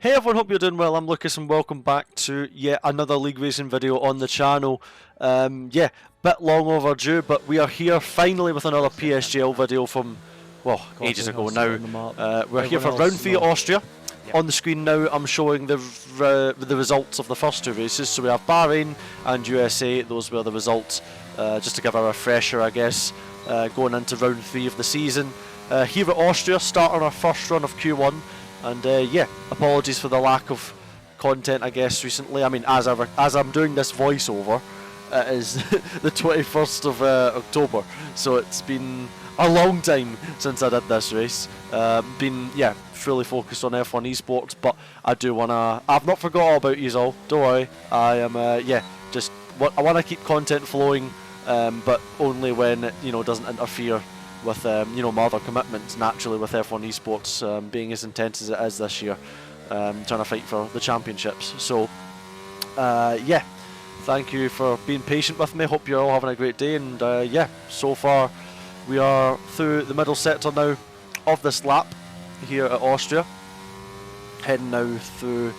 Hey everyone, hope you're doing well. I'm Lucas and welcome back to yet another League Racing video on the channel. Yeah, bit long overdue, but we are here finally with another PSGL video from, well, ages ago now. We're here for round 3 at Austria. Yep. On the screen now I'm showing the results of the first 2 races. So we have Bahrain and USA, those were the results. Just to give a refresher, I guess, going into round 3 of the season. Here at Austria, starting our first run of Q1. And yeah, apologies for the lack of content, I guess, recently. I mean, as I'm doing this voiceover, it is the 21st of October, so it's been a long time since I did this race. Been, yeah, fully focused on F1 esports, but I do wanna. I've not forgot about you all. Don't worry. I am, yeah, I wanna keep content flowing, but only when it, doesn't interfere with my other commitments, naturally, with F1 esports being as intense as it is this year, trying to fight for the championships. So yeah, thank you for being patient with me. Hope you're all having a great day, and yeah, so far we are through the middle sector now of this lap here at Austria, heading now through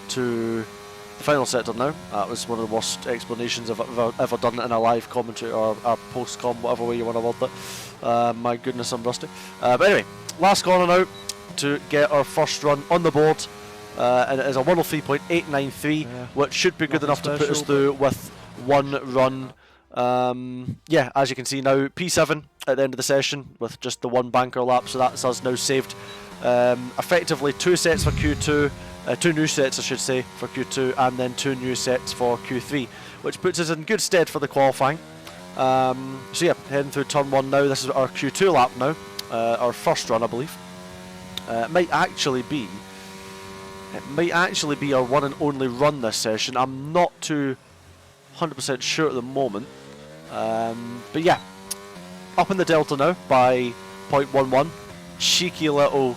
to the final sector now. That was one of the worst explanations I've ever done in a live commentary or a post-com, whatever way you want to word it. My goodness, I'm rusty. But anyway, last corner now to get our first run on the board. And it is a 103.893, which should be good enough to put us through with one run. Yeah, as you can see now, P7 at the end of the session with just the one banker lap, so that's us now saved. Effectively 2 sets for Q2. 2 new sets, I should say, for Q2, and then 2 new sets for Q3, which puts us in good stead for the qualifying. So yeah, heading through turn 1 now. This is our Q2 lap now, our first run, I believe. It might actually be our one and only run this session. I'm not too 100% sure at the moment, but yeah, up in the delta now by 0.11. Cheeky little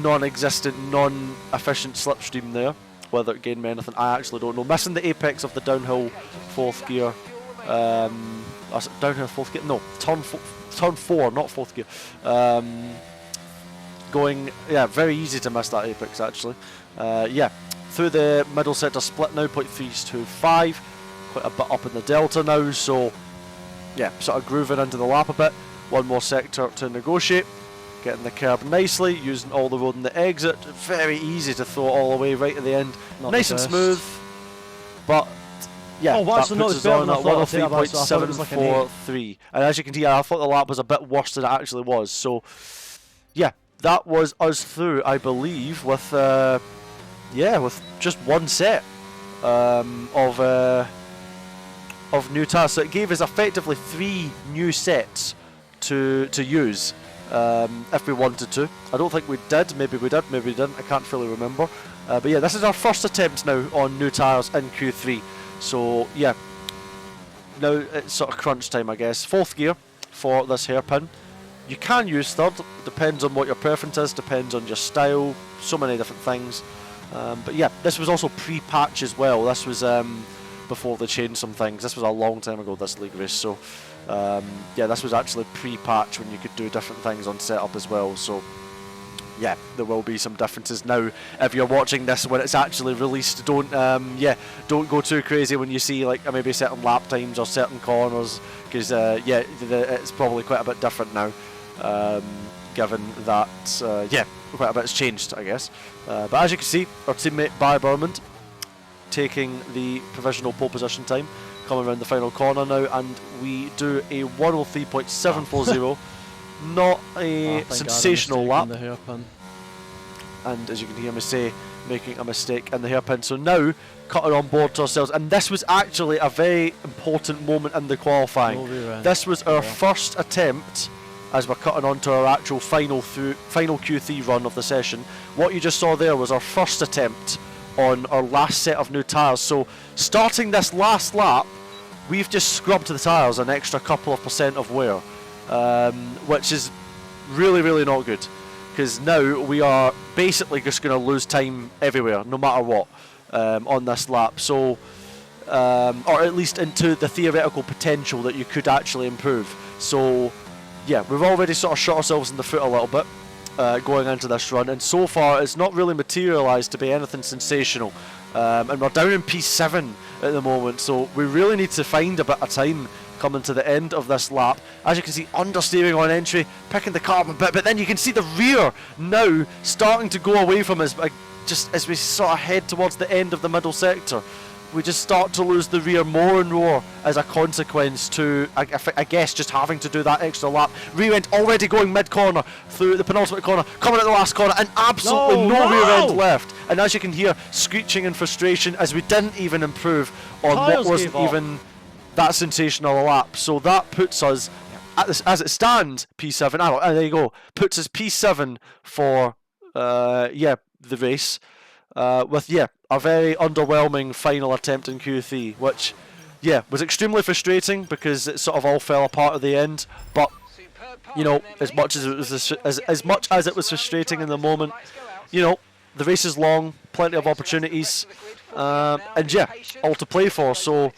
non-existent, non-efficient slipstream there. Whether it gained me anything, I actually don't know. Missing the apex of the downhill 4th gear. Downhill 4th gear? No, turn 4, not 4th gear. Going, yeah, very easy to miss that apex actually. Yeah, through the middle sector split now, 0.325. Quite a bit up in the delta now, so yeah, sort of grooving into the lap a bit. One more sector to negotiate. Getting the curb nicely, using all the road in the exit. Very easy to throw it all away right at the end. Nice and smooth, but yeah, that puts us on at 103.743. And as you can see, I thought the lap was a bit worse than it actually was. So yeah, that was us through, I believe, with yeah, with just one set of new tasks. So it gave us effectively 3 new sets to use. If we wanted to. I don't think we did, maybe we did, maybe we didn't, I can't fully remember. But yeah, this is our first attempt now on new tyres in Q3. So yeah, now it's sort of crunch time, I guess. 4th gear for this hairpin. You can use 3rd, depends on what your preference is, depends on your style, so many different things. But yeah, this was also pre-patch as well. This was before they changed some things. This was a long time ago, this league race, so yeah, this was actually pre-patch when you could do different things on setup as well. So yeah, there will be some differences now. If you're watching this when it's actually released, don't yeah, don't go too crazy when you see like maybe certain lap times or certain corners, because yeah, it's probably quite a bit different now, given that yeah, quite a bit's changed, I guess. But as you can see, our teammate By Burmond taking the provisional pole position time, coming around the final corner now, and we do a 103.740. Not a sensational lap. And as you can hear me say, making a mistake in the hairpin. So now, cutting on board to ourselves, and this was actually a very important moment in the qualifying. This was our first attempt, as we're cutting on to our actual final Q3 run of the session. What you just saw there was our first attempt on our last set of new tyres. So starting this last lap, we've just scrubbed the tyres an extra couple of % of wear, which is really, really not good, because now we are basically just going to lose time everywhere, no matter what, on this lap. So or at least into the theoretical potential that you could actually improve. So yeah, we've already sort of shot ourselves in the foot a little bit. going into this run, and so far it's not really materialised to be anything sensational. And we're down in P7 at the moment, so we really need to find a bit of time coming to the end of this lap. As you can see, understeering on entry, picking the car up a bit, but then you can see the rear now starting to go away from us, just as we sort of head towards the end of the middle sector. We just start to lose the rear more and more as a consequence to, I guess, just having to do that extra lap. Re-end already going mid-corner through the penultimate corner, coming at the last corner, and absolutely no rear end left. And as you can hear, screeching in frustration as we didn't even improve on what wasn't even that sensational a lap. So that puts us, as it stands, P7. There you go. Puts us P7 for, the race. With a very underwhelming final attempt in Q3, which was extremely frustrating because it sort of all fell apart at the end. But you know, as much as it was frustrating in the moment, you know, the race is long, plenty of opportunities, and all to play for. So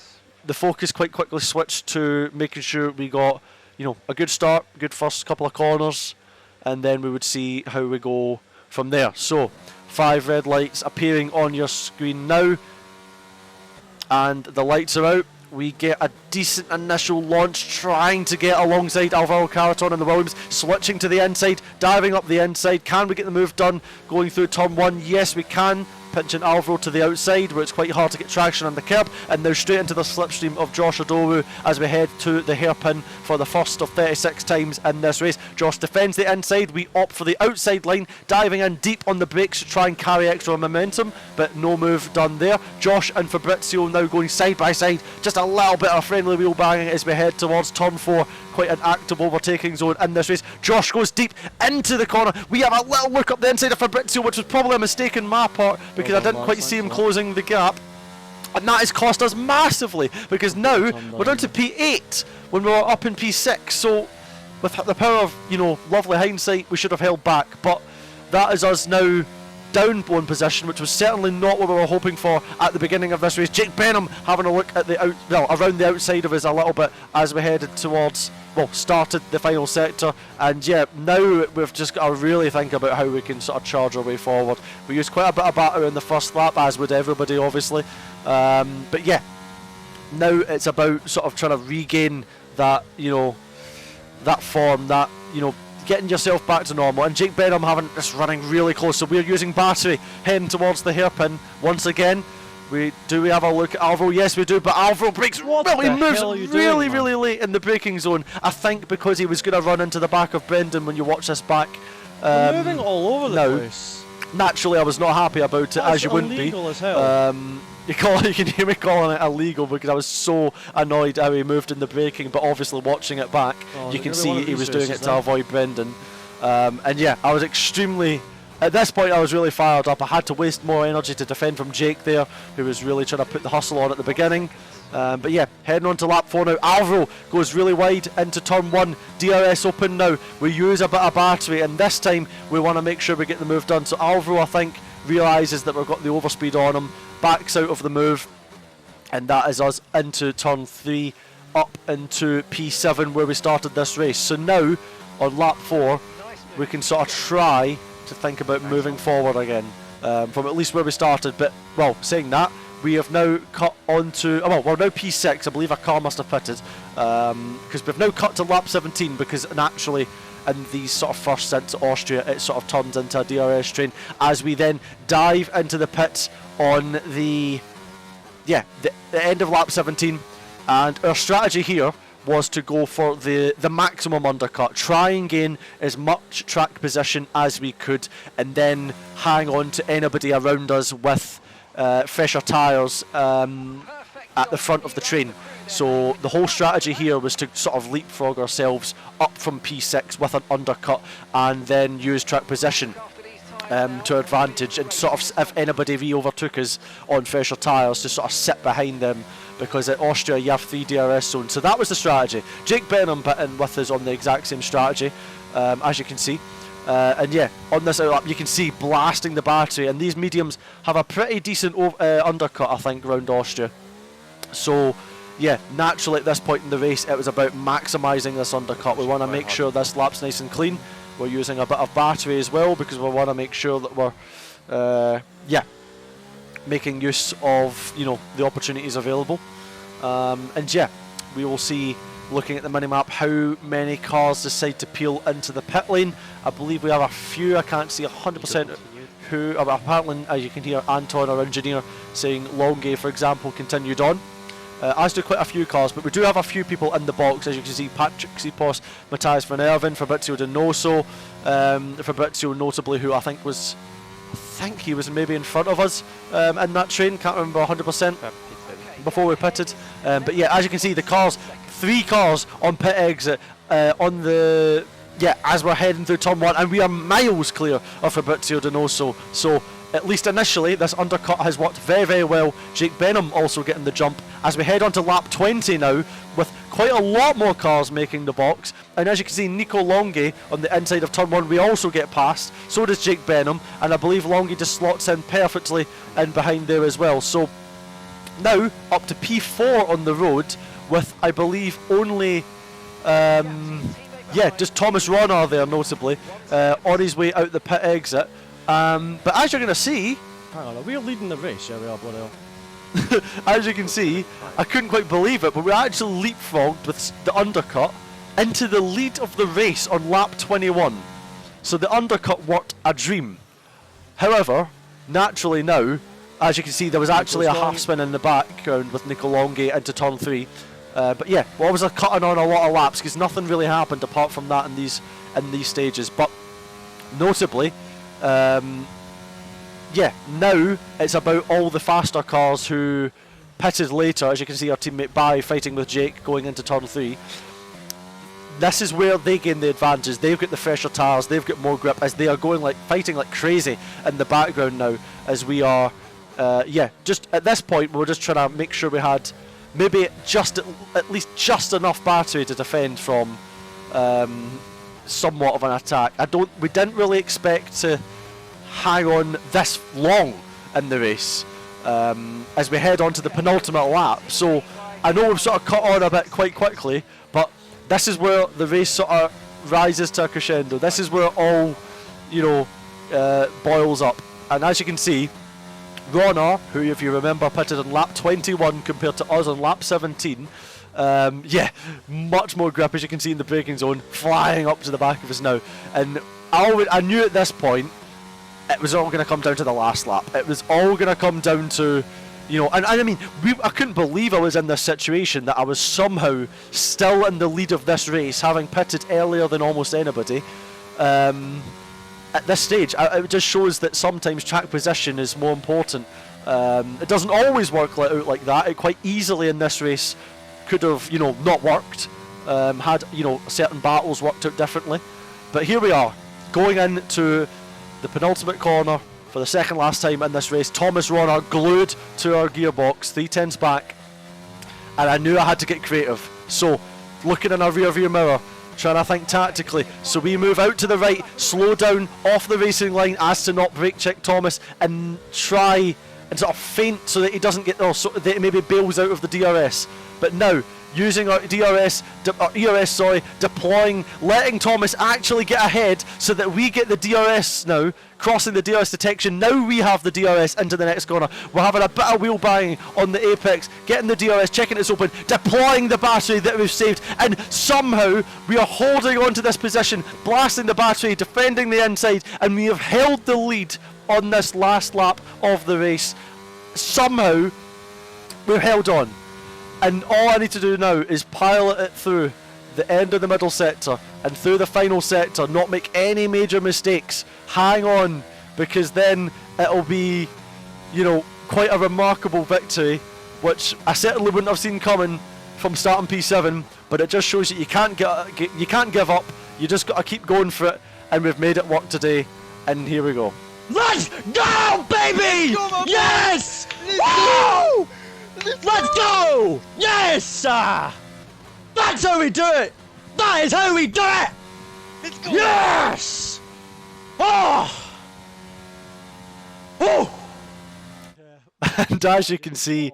the focus quite quickly switched to making sure we got, you know, a good start, good first couple of corners, and then we would see how we go from there. So 5 red lights appearing on your screen now, and the lights are out. We get a decent initial launch, trying to get alongside Alvaro Carreton and the Williams, switching to the inside, diving up the inside. Can we get the move done going through turn 1? Yes, we can. Pinching Alvaro to the outside, where it's quite hard to get traction on the curb, and now straight into the slipstream of Josh Odowu as we head to the hairpin for the first of 36 times in this race. Josh defends the inside, we opt for the outside line, diving in deep on the brakes to try and carry extra momentum, but no move done there. Josh and Fabrizio now going side by side, just a little bit of friendly wheel banging as we head towards turn 4. Quite an active overtaking zone in this race. Josh goes deep into the corner. We have a little look up the inside of Fabrizio, which was probably a mistake on my part because I didn't quite see him closing the gap. And that has cost us massively because now we're down to P8 when we were up in P6. So with the power of, you know, lovely hindsight, we should have held back. But that is us now down one position, which was certainly not what we were hoping for at the beginning of this race. Jake Benham having a look at the around the outside of us a little bit as we headed towards, started the final sector, and now we've just got to really think about how we can sort of charge our way forward. We used quite a bit of battery in the first lap, as would everybody obviously, but now it's about sort of trying to regain that, you know, that form, that, you know, getting yourself back to normal. And Jake Benham having this running really close, so we're using battery heading towards the hairpin once again. We have a look at Alvaro? Yes, we do, but Alvaro moves really late in the braking zone. I think because he was going to run into the back of Brendan when you watch this back. Moving all over the place. Naturally, I was not happy about it, as you wouldn't be. As hell. You can hear me calling it illegal because I was so annoyed how he moved in the braking, but obviously watching it back, you can see he was doing it to avoid Brendan. And I was extremely... At this point I was really fired up. I had to waste more energy to defend from Jake there, who was really trying to put the hustle on at the beginning. But heading on to lap 4 now. Alvaro goes really wide into turn 1. DRS open now. We use a bit of battery, and this time we want to make sure we get the move done. So Alvaro, I think, realises that we've got the overspeed on him, backs out of the move, and that is us into turn 3, up into P7 where we started this race. So now on lap 4 we can sort of try to think about moving forward again from at least where we started. But saying that, we have now cut onto we're now P6. I believe our car must have pitted because we've now cut to lap 17, because naturally in these sort of first stint to Austria it sort of turns into a DRS train as we then dive into the pits on the end of lap 17. And our strategy here was to go for the maximum undercut, try and gain as much track position as we could, and then hang on to anybody around us with fresher tyres at the front of the train. So the whole strategy here was to sort of leapfrog ourselves up from P6 with an undercut, and then use track position to advantage, and sort of, if anybody re-overtook us on fresher tyres, to sort of sit behind them, because at Austria you have 3 DRS zones. So that was the strategy. Jake Benham put in with us on the exact same strategy, as you can see. And on this outlap you can see blasting the battery, and these mediums have a pretty decent undercut, I think, around Austria. So naturally at this point in the race it was about maximising this undercut. We want to make sure this lap's nice and clean. We're using a bit of battery as well because we want to make sure that we're, yeah, making use of, you know, the opportunities available. And yeah, we will see, looking at the minimap, how many cars decide to peel into the pit lane. I believe we have a few. I can't see 100% who, but apparently, as you can hear, Anton, our engineer, saying Longy, for example, continued on. As do quite a few cars, but we do have a few people in the box, as you can see. Patrick Sipos, Matthias Van Erven, Fabrizio Donoso, Fabrizio notably, who I think he was maybe in front of us in that train, can't remember 100% before we pitted. But yeah, as you can see, the cars, 3 cars on pit exit on the, yeah, as we're heading through turn 1, and we are miles clear of Fabrizio Donoso. So at least initially, this undercut has worked very, very well. Jake Benham also getting the jump as we head on to lap 20 now, with quite a lot more cars making the box. And as you can see, Nico Longy on the inside of turn 1, we also get past. So does Jake Benham, and I believe Longy just slots in perfectly in behind there as well. So now up to P4 on the road with, I believe, only yeah, just Thomas Ronner there notably on his way out the pit exit. But as you're going to see, hang on, are we leading the race? Yeah, we are, bloody hell. as you can see, I couldn't quite believe it, but we actually leapfrogged with the undercut into the lead of the race on lap 21. So the undercut worked a dream. However, naturally now, as you can see, there was actually a half spin in the background with Nico Longy into turn 3. But yeah, well, I was cutting on a lot of laps because nothing really happened apart from that in these stages. But notably, yeah, now it's about all the faster cars who pitted later. As you can see, our teammate Barry fighting with Jake going into turn 3. This is where they gain the advantage. They've got the fresher tyres, they've got more grip, as they are going like fighting like crazy in the background now. As we are, yeah, just at this point we were just trying to make sure we had maybe just at least just enough battery to defend from somewhat of an attack. We didn't really expect to hang on this long in the race as we head on to the penultimate lap. So I know we've sort of cut on a bit quite quickly, but this is where the race sort of rises to a crescendo. This is where it all, you know, boils up. And as you can see, Ronner, who, if you remember, pitted on lap 21 compared to us on lap 17, yeah, much more grip, as you can see in the braking zone, flying up to the back of us now. And I knew at this point it was all going to come down to the last lap. It was all going to come down to, you know, and I mean, I couldn't believe I was in this situation, that I was somehow still in the lead of this race, having pitted earlier than almost anybody. At this stage, it just shows that sometimes track position is more important. It doesn't always work out like that. It quite easily in this race could have, you know, not worked. Had, you know, certain battles worked out differently. But here we are, going into the penultimate corner for the second last time in this race. Thomas Ronner glued to our gearbox, 310s back, and I knew I had to get creative. So, looking in our rear view mirror, trying to think tactically. So we move out to the right, slow down off the racing line as to not brake check Thomas, and try and sort of feint so that he doesn't get there, so that he maybe bails out of the DRS. But now, using our ERS, deploying, letting Thomas actually get ahead so that we get the DRS now, crossing the DRS detection. Now we have the DRS into the next corner. We're having a bit of wheel banging on the apex, getting the DRS, checking it's open, deploying the battery that we've saved, and somehow we are holding on to this position, blasting the battery, defending the inside, and we have held the lead on this last lap of the race. Somehow we've held on. And all I need to do now is pilot it through the end of the middle sector and through the final sector, not make any major mistakes, hang on, because then it'll be, you know, quite a remarkable victory, which I certainly wouldn't have seen coming from starting P7, but it just shows that you can't give up, you just got to keep going for it, and we've made it work today, and here we go. Let's go, baby! Yes! Woo! Let's go! Yes! That's how we do it! That is how we do it! Let's go! Yes! Oh! Oh! And as you can see,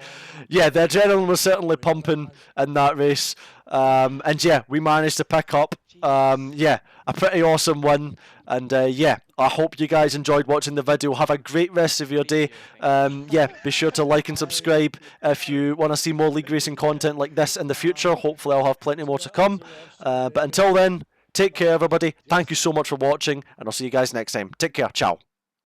yeah, the adrenaline was certainly pumping in that race. And yeah, we managed to pick up Yeah, a pretty awesome win. And yeah, I hope you guys enjoyed watching the video. Have a great rest of your day. Yeah, be sure to like and subscribe if you want to see more League Racing content like this in the future. Hopefully I'll have plenty more to come. But until then, take care everybody. Thank you so much for watching, and I'll see you guys next time. Take care. Ciao.